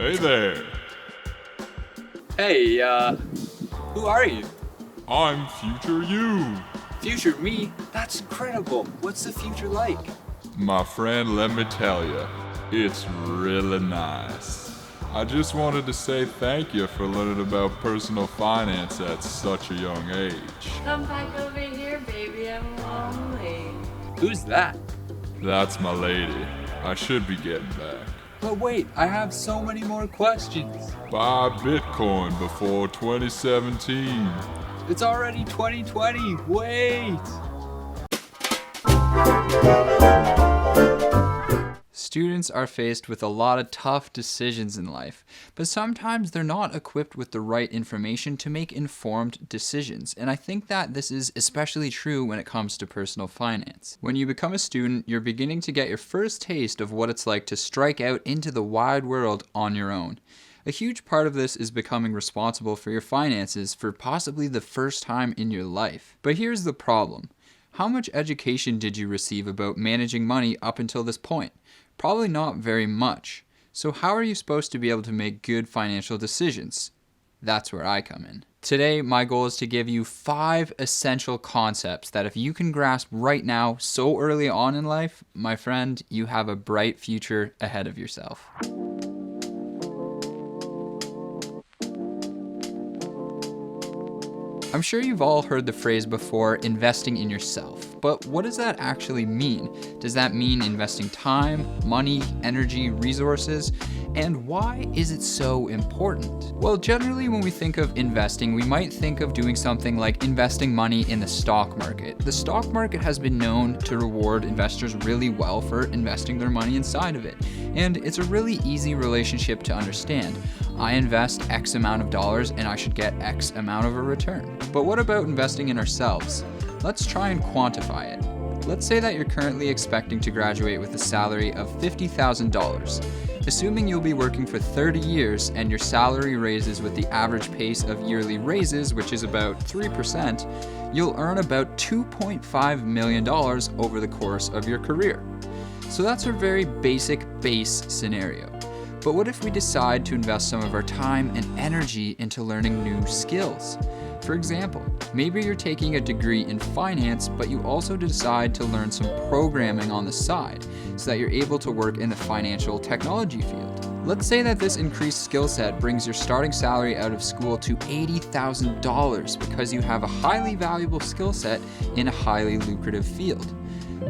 Hey there. Hey, who are you? I'm future you. Future me? That's incredible. What's the future like? My friend, let me tell you, it's really nice. I just wanted to say thank you for learning about personal finance at such a young age. Come back over here, baby. I'm lonely. Who's that? That's my lady. I should be getting back. But wait, I have so many more questions. Buy Bitcoin before 2017. It's already 2020. Wait! Students are faced with a lot of tough decisions in life, but sometimes they're not equipped with the right information to make informed decisions, and I think that this is especially true when it comes to personal finance. When you become a student, you're beginning to get your first taste of what it's like to strike out into the wide world on your own. A huge part of this is becoming responsible for your finances for possibly the first time in your life. But here's the problem. How much education did you receive about managing money up until this point? Probably not very much. So how are you supposed to be able to make good financial decisions? That's where I come in. Today, my goal is to give you 5 essential concepts that if you can grasp right now, so early on in life, my friend, you have a bright future ahead of yourself. I'm sure you've all heard the phrase before, investing in yourself, but what does that actually mean? Does that mean investing time, money, energy, resources? And why is it so important? Well, generally when we think of investing, we might think of doing something like investing money in the stock market. The stock market has been known to reward investors really well for investing their money inside of it. And it's a really easy relationship to understand. I invest X amount of dollars and I should get X amount of a return. But what about investing in ourselves? Let's try and quantify it. Let's say that you're currently expecting to graduate with a salary of $50,000. Assuming you'll be working for 30 years and your salary raises with the average pace of yearly raises, which is about 3%, you'll earn about $2.5 million over the course of your career. So that's a very basic base scenario. But what if we decide to invest some of our time and energy into learning new skills? For example, maybe you're taking a degree in finance, but you also decide to learn some programming on the side so that you're able to work in the financial technology field. Let's say that this increased skill set brings your starting salary out of school to $80,000 because you have a highly valuable skill set in a highly lucrative field.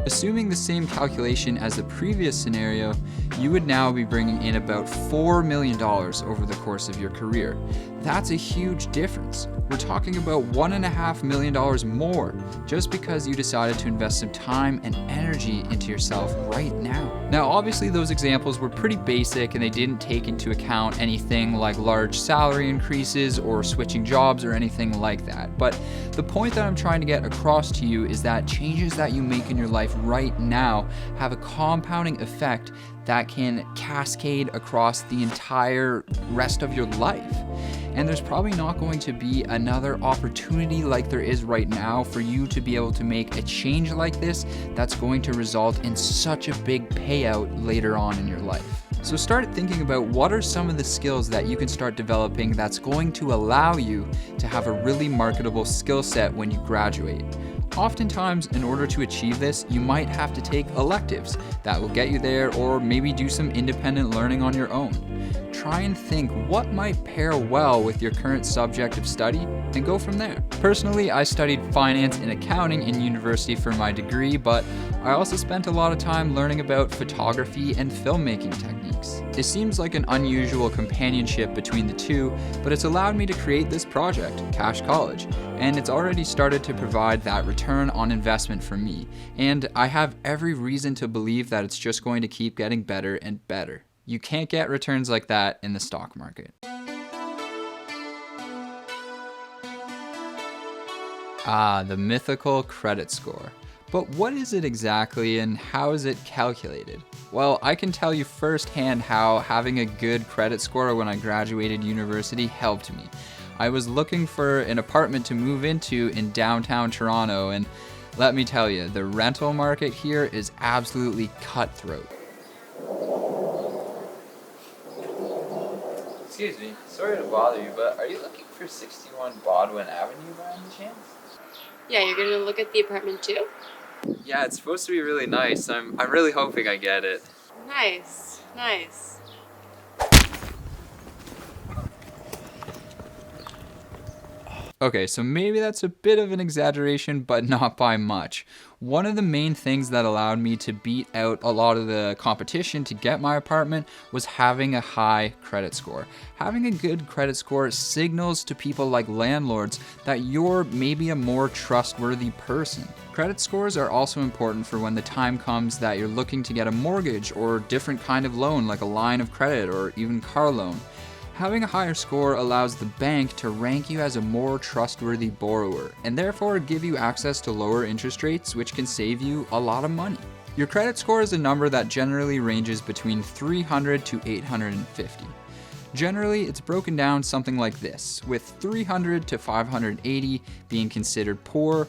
Assuming the same calculation as the previous scenario, you would now be bringing in about $4 million over the course of your career. That's a huge difference. We're talking about $1.5 million more just because you decided to invest some time and energy into yourself right now. Now, obviously those examples were pretty basic and they didn't take into account anything like large salary increases or switching jobs or anything like that. But the point that I'm trying to get across to you is that changes that you make in your life right now have a compounding effect that can cascade across the entire rest of your life. And there's probably not going to be another opportunity like there is right now for you to be able to make a change like this that's going to result in such a big payout later on in your life. So start thinking about what are some of the skills that you can start developing that's going to allow you to have a really marketable skill set when you graduate. Oftentimes, in order to achieve this, you might have to take electives that will get you there, or maybe do some independent learning on your own. Try and think what might pair well with your current subject of study and go from there. Personally, I studied finance and accounting in university for my degree, but I also spent a lot of time learning about photography and filmmaking techniques. It seems like an unusual companionship between the two, but it's allowed me to create this project, Cash College, and it's already started to provide that return on investment for me, and I have every reason to believe that it's just going to keep getting better and better. You can't get returns like that in the stock market. The mythical credit score. But what is it exactly and how is it calculated? Well, I can tell you firsthand how having a good credit score when I graduated university helped me. I was looking for an apartment to move into in downtown Toronto, and let me tell you, the rental market here is absolutely cutthroat. Excuse me, sorry to bother you, but are you looking for 61 Bodwin Avenue by any chance? Yeah, you're gonna look at the apartment too? Yeah, it's supposed to be really nice. I'm really hoping I get it. Nice, nice. Okay, so maybe that's a bit of an exaggeration, but not by much. One of the main things that allowed me to beat out a lot of the competition to get my apartment was having a high credit score. Having a good credit score signals to people like landlords that you're maybe a more trustworthy person. Credit scores are also important for when the time comes that you're looking to get a mortgage or different kind of loan like a line of credit or even car loan. Having a higher score allows the bank to rank you as a more trustworthy borrower and therefore give you access to lower interest rates, which can save you a lot of money. Your credit score is a number that generally ranges between 300 to 850. Generally, it's broken down something like this, with 300 to 580 being considered poor,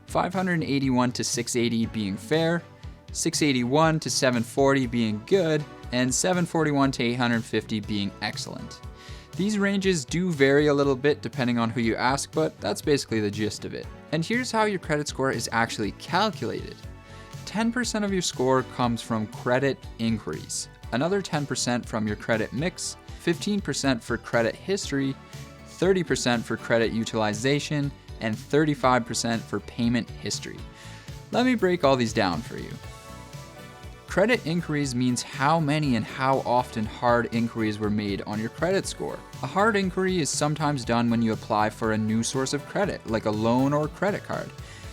581 to 680 being fair, 681 to 740 being good, and 741 to 850 being excellent. These ranges do vary a little bit depending on who you ask, but that's basically the gist of it. And here's how your credit score is actually calculated. 10% of your score comes from credit inquiries, another 10% from your credit mix, 15% for credit history, 30% for credit utilization, and 35% for payment history. Let me break all these down for you. Credit inquiries means how many and how often hard inquiries were made on your credit score. A hard inquiry is sometimes done when you apply for a new source of credit, like a loan or credit card.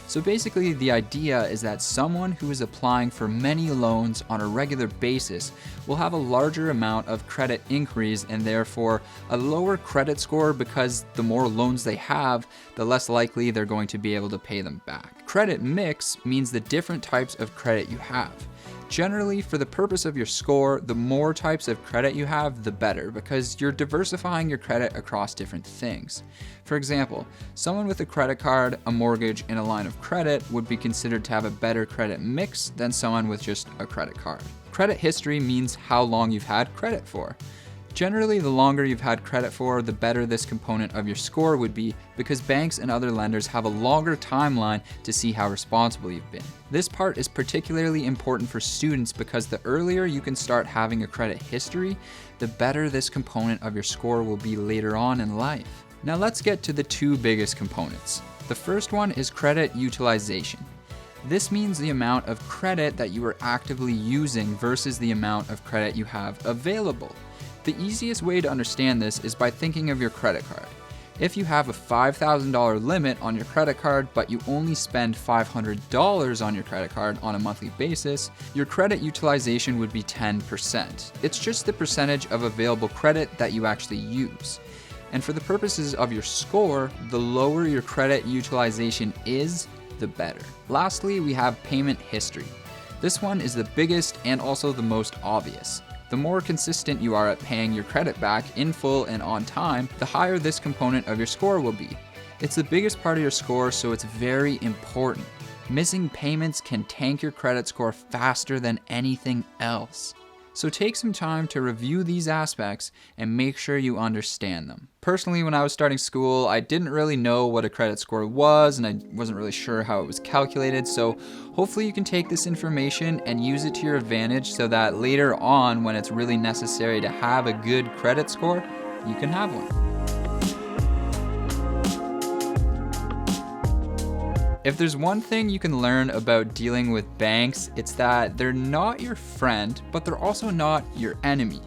So basically, the idea is that someone who is applying for many loans on a regular basis will have a larger amount of credit inquiries and therefore a lower credit score because the more loans they have, the less likely they're going to be able to pay them back. Credit mix means the different types of credit you have. Generally, for the purpose of your score, the more types of credit you have, the better, because you're diversifying your credit across different things. For example, someone with a credit card, a mortgage, and a line of credit would be considered to have a better credit mix than someone with just a credit card. Credit history means how long you've had credit for. Generally, the longer you've had credit for, the better this component of your score would be because banks and other lenders have a longer timeline to see how responsible you've been. This part is particularly important for students because the earlier you can start having a credit history, the better this component of your score will be later on in life. Now let's get to the two biggest components. The first one is credit utilization. This means the amount of credit that you are actively using versus the amount of credit you have available. The easiest way to understand this is by thinking of your credit card. If you have a $5,000 limit on your credit card, but you only spend $500 on your credit card on a monthly basis, your credit utilization would be 10%. It's just the percentage of available credit that you actually use. And for the purposes of your score, the lower your credit utilization is, the better. Lastly, we have payment history. This one is the biggest and also the most obvious. The more consistent you are at paying your credit back in full and on time, the higher this component of your score will be. It's the biggest part of your score, so it's very important. Missing payments can tank your credit score faster than anything else. So take some time to review these aspects and make sure you understand them. Personally, when I was starting school, I didn't really know what a credit score was and I wasn't really sure how it was calculated, so hopefully you can take this information and use it to your advantage so that later on, when it's really necessary to have a good credit score, you can have one. If there's one thing you can learn about dealing with banks, it's that they're not your friend, but they're also not your enemy.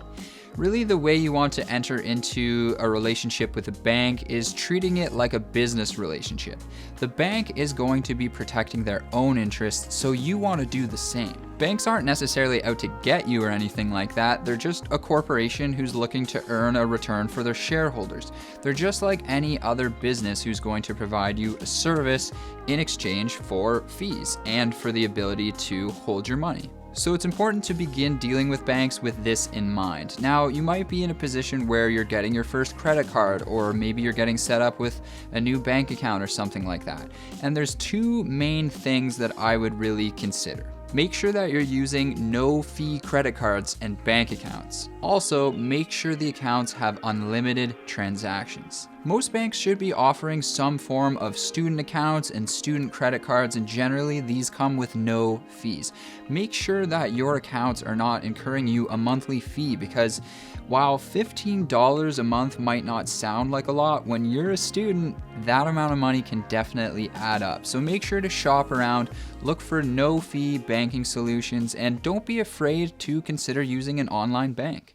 Really, the way you want to enter into a relationship with a bank is treating it like a business relationship. The bank is going to be protecting their own interests, so you want to do the same. Banks aren't necessarily out to get you or anything like that. They're just a corporation who's looking to earn a return for their shareholders. They're just like any other business who's going to provide you a service in exchange for fees and for the ability to hold your money. So it's important to begin dealing with banks with this in mind. Now, you might be in a position where you're getting your first credit card, or maybe you're getting set up with a new bank account or something like that. And there's two main things that I would really consider. Make sure that you're using no-fee credit cards and bank accounts. Also, make sure the accounts have unlimited transactions. Most banks should be offering some form of student accounts and student credit cards, and generally these come with no fees. Make sure that your accounts are not incurring you a monthly fee, because while $15 a month might not sound like a lot, when you're a student, that amount of money can definitely add up. So make sure to shop around, look for no-fee banking solutions, and don't be afraid to consider using an online bank.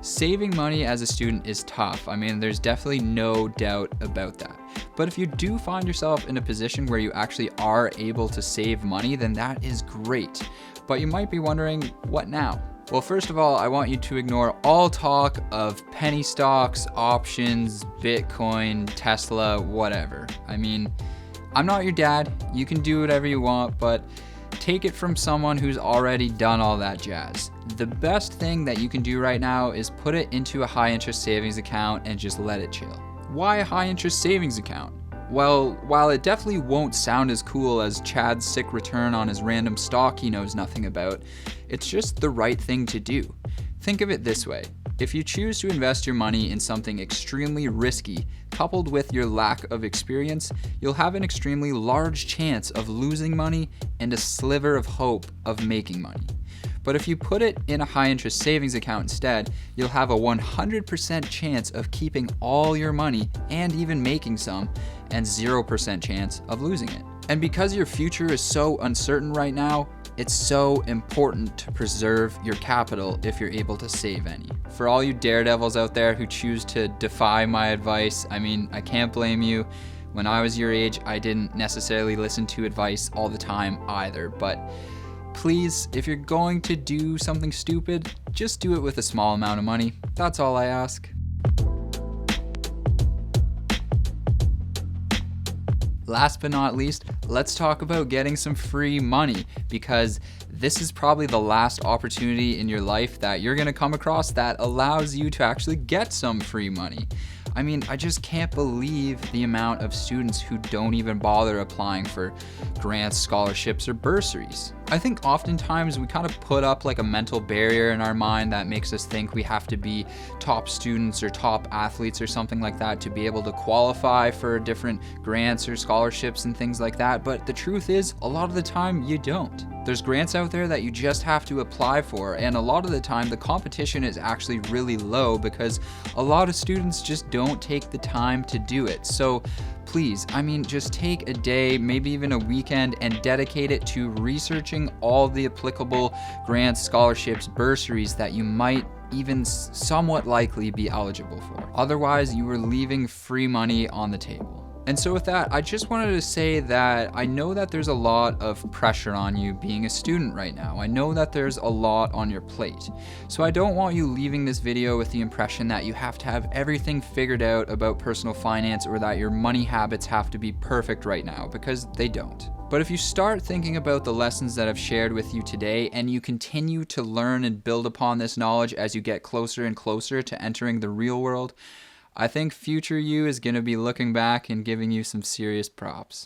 Saving money as a student is tough. I mean, there's definitely no doubt about that. But if you do find yourself in a position where you actually are able to save money, then that is great. But you might be wondering, what now? Well, first of all, I want you to ignore all talk of penny stocks, options, Bitcoin, Tesla, whatever. I mean, I'm not your dad. You can do whatever you want, but take it from someone who's already done all that jazz. The best thing that you can do right now is put it into a high interest savings account and just let it chill. Why a high interest savings account? Well, while it definitely won't sound as cool as Chad's sick return on his random stock he knows nothing about, it's just the right thing to do. Think of it this way. If you choose to invest your money in something extremely risky, coupled with your lack of experience, you'll have an extremely large chance of losing money and a sliver of hope of making money. But if you put it in a high interest savings account instead, you'll have a 100% chance of keeping all your money and even making some, and 0% chance of losing it. And because your future is so uncertain right now, it's so important to preserve your capital if you're able to save any. For all you daredevils out there who choose to defy my advice, I mean, I can't blame you. When I was your age, I didn't necessarily listen to advice all the time either, but please, if you're going to do something stupid, just do it with a small amount of money. That's all I ask. Last but not least, let's talk about getting some free money, because this is probably the last opportunity in your life that you're gonna come across that allows you to actually get some free money. I mean, I just can't believe the amount of students who don't even bother applying for grants, scholarships, or bursaries. I think oftentimes we kind of put up like a mental barrier in our mind that makes us think we have to be top students or top athletes or something like that to be able to qualify for different grants or scholarships and things like that. But the truth is, a lot of the time you don't. There's grants out there that you just have to apply for, and a lot of the time the competition is actually really low because a lot of students just don't take the time to do it. So please, I mean, just take a day, maybe even a weekend, and dedicate it to researching all the applicable grants, scholarships, bursaries that you might even somewhat likely be eligible for. Otherwise, you are leaving free money on the table. And so with that, I just wanted to say that I know that there's a lot of pressure on you being a student right now. I know that there's a lot on your plate. So I don't want you leaving this video with the impression that you have to have everything figured out about personal finance or that your money habits have to be perfect right now, because they don't. But if you start thinking about the lessons that I've shared with you today and you continue to learn and build upon this knowledge as you get closer and closer to entering the real world, I think future you is going to be looking back and giving you some serious props.